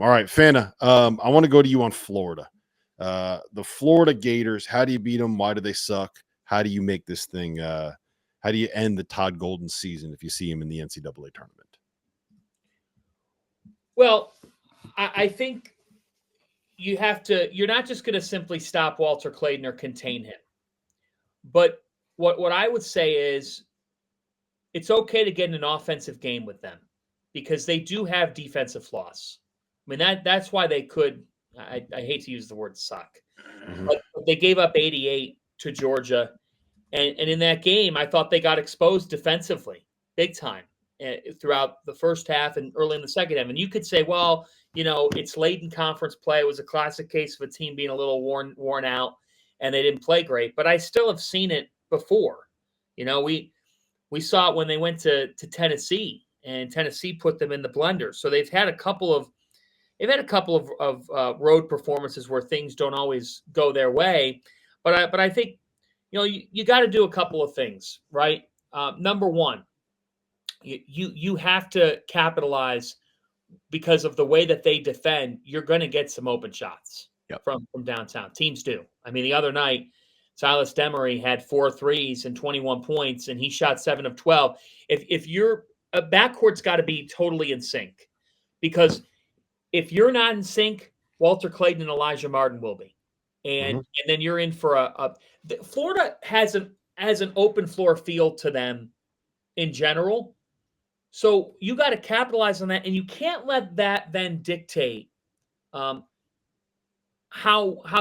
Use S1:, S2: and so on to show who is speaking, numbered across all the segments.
S1: All right, Fana, I want to go to you on Florida. The Florida Gators, how do you beat them? Why do they suck? How do you make this thing? How do you end the Todd Golden season if you see him in the NCAA tournament?
S2: Well, I think you're not just going to simply stop Walter Clayton or contain him. But what I would say is it's okay to get in an offensive game with them because they do have defensive flaws. I mean, that's why they could, I hate to use the word suck, but they gave up 88 to Georgia. And in that game, I thought they got exposed defensively big time throughout the first half and early in the second half. And you could say, well, it's late in conference play. It was a classic case of a team being a little worn out and they didn't play great. But I still have seen it before. We saw it when they went to Tennessee, and Tennessee put them in the blender. So they've had a couple of road performances where things don't always go their way. But I think you got to do a couple of things, right? Number one, you have to capitalize because of the way that they defend. You're going to get some open shots from downtown. Teams do. I mean, the other night, Silas Demery had 4 threes and 21 points, and he shot 7 of 12. If you're a backcourt's got to be totally in sync, because if you're not in sync, Walter Clayton and Elijah Martin will be, and then you're in for Florida has an open floor feel to them in general, so you got to capitalize on that, and you can't let that then dictate how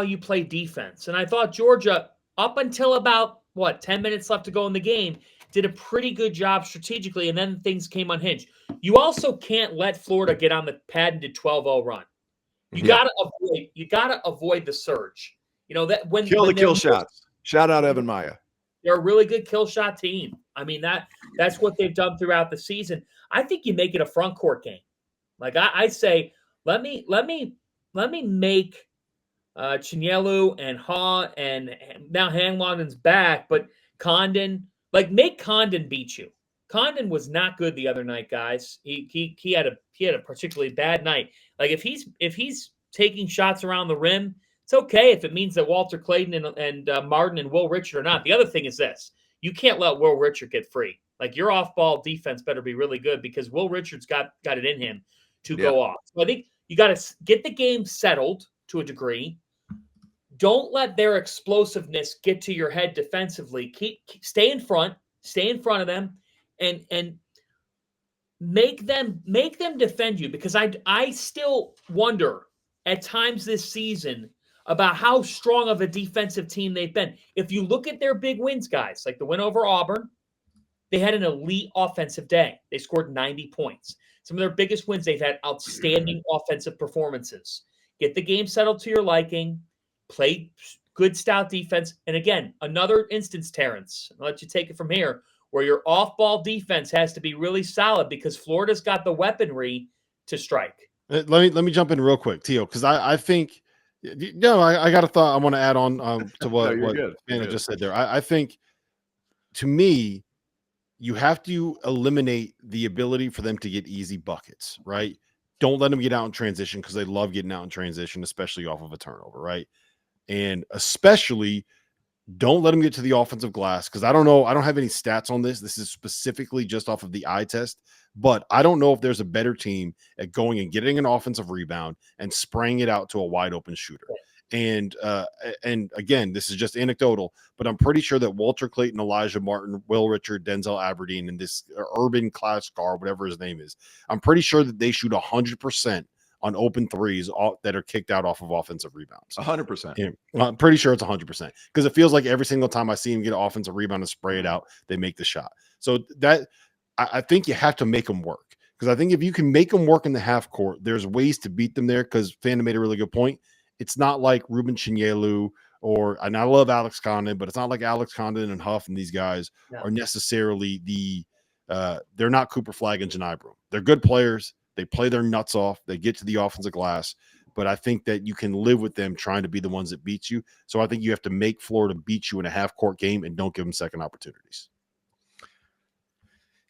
S2: you play defense. And I thought Georgia, up until about 10 minutes left to go in the game, did a pretty good job strategically, and then things came unhinged. You also can't let Florida get on the patented 12-0 run. You gotta avoid the surge. That when
S3: the kill shots. Shout out Evan Maya.
S2: They're a really good kill shot team. I mean, that's what they've done throughout the season. I think you make it a front court game. Like I say, let me make Chinyelu and Ha, and now Hanlon's back, but Condon, make Condon beat you. Condon was not good the other night, guys. He had a particularly bad night. Like if he's taking shots around the rim, it's okay if it means that Walter Clayton and Martin and Will Richard are not. The other thing is this: you can't let Will Richard get free. Like your off-ball defense better be really good because Will Richard's got it in him to go off. So I think you got to get the game settled to a degree. Don't let their explosiveness get to your head defensively. Stay in front of them, and make them defend you, because I still wonder at times this season about how strong of a defensive team they've been. If you look at their big wins, guys, like the win over Auburn, they had an elite offensive day. They scored 90 points. Some of their biggest wins, they've had outstanding offensive performances. Get the game settled to your liking. Play good stout defense. And again, another instance, Terrence, I'll let you take it from here, where your off-ball defense has to be really solid because Florida's got the weaponry to strike.
S1: Let me jump in real quick, Tio, because I think I got a thought I want to add on to what Anna just said there. I think, to me, you have to eliminate the ability for them to get easy buckets, right? Don't let them get out in transition, because they love getting out in transition, especially off of a turnover, right? And especially don't let them get to the offensive glass, because I don't know. I don't have any stats on this. This is specifically just off of the eye test, but I don't know if there's a better team at going and getting an offensive rebound and spraying it out to a wide open shooter. And again, this is just anecdotal, but I'm pretty sure that Walter Clayton, Elijah Martin, Will Richard, Denzel Aberdeen, and this Urban Class Gar, whatever his name is, I'm pretty sure that they shoot 100% on open threes that are kicked out off of offensive rebounds.
S3: 100%.
S1: I'm pretty sure it's 100%, because it feels like every single time I see him get an offensive rebound and spray it out, they make the shot. So that I think you have to make them work, because I think if you can make them work in the half court, there's ways to beat them there. Because Fana made a really good point. It's not like Ruben Chinyelu and I love Alex Condon, but it's not like Alex Condon and Huff and these guys are necessarily they're not Cooper Flagg and Janai Broom. They're good players. They play their nuts off. They get to the offensive glass. But I think that you can live with them trying to be the ones that beat you. So I think you have to make Florida beat you in a half-court game and don't give them second opportunities.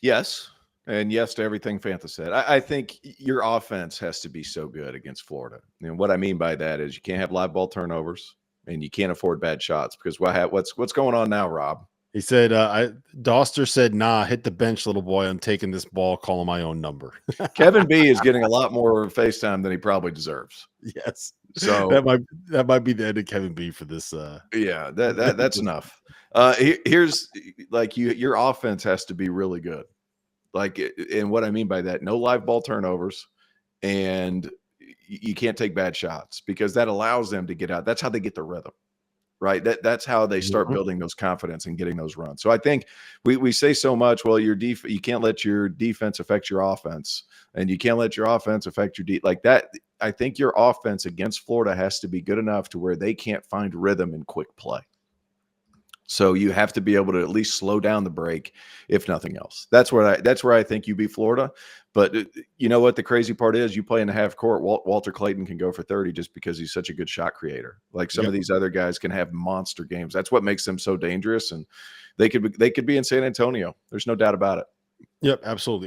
S3: Yes. And yes to everything Fantha said. I think your offense has to be so good against Florida. And what I mean by that is you can't have live ball turnovers and you can't afford bad shots because what's going on now, Rob?
S1: He said, Doster said, nah, hit the bench, little boy. I'm taking this ball, calling my own number.
S3: Kevin B is getting a lot more FaceTime than he probably deserves.
S1: Yes.
S3: So
S1: that might be the end of Kevin B for this.
S3: Yeah, that's enough. Here's like your offense has to be really good. Like, and what I mean by that, no live ball turnovers, and you can't take bad shots because that allows them to get out. That's how they get the rhythm, right? That's how they start building those confidence and getting those runs. So I think we say so much. Well, you can't let your defense affect your offense, and you can't let your offense affect your like that. I think your offense against Florida has to be good enough to where they can't find rhythm in quick play. So you have to be able to at least slow down the break, if nothing else. That's where I think you beat Florida. But you know what the crazy part is? You play in the half court. Walter Clayton can go for 30 just because he's such a good shot creator. Like some of these other guys can have monster games. That's what makes them so dangerous. And they could be in San Antonio. There's no doubt about it.
S1: Yep, absolutely.